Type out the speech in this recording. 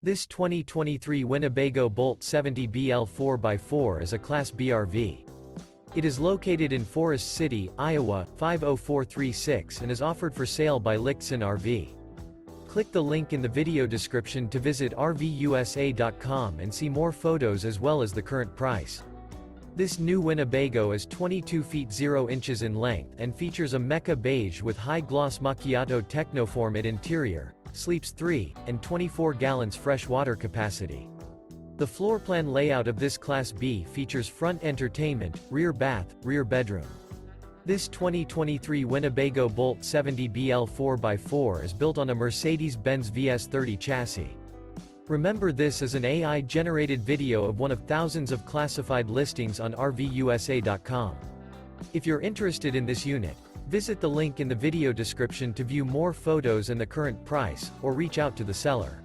This 2023 Winnebago Boldt 70BL 4x4 is a Class B RV. It is located in Forest City, Iowa, 50436 and is offered for sale by Lichtsinn RV. Click the link in the video description to visit RVUSA.com and see more photos as well as the current price. This new Winnebago is 22 feet 0 inches in length and features a Mecca Beige with high-gloss Macchiato Tecnoform interior, sleeps 3, and 24 gallons fresh water capacity. The floor plan layout of this Class B features front entertainment, rear bath, rear bedroom. This 2023 Winnebago Boldt 70BL 4x4 is built on a Mercedes Benz VS30 chassis. Remember, this is an AI-generated video of one of thousands of classified listings on RVUSA.com. If you're interested in this unit, visit the link in the video description to view more photos and the current price, or reach out to the seller.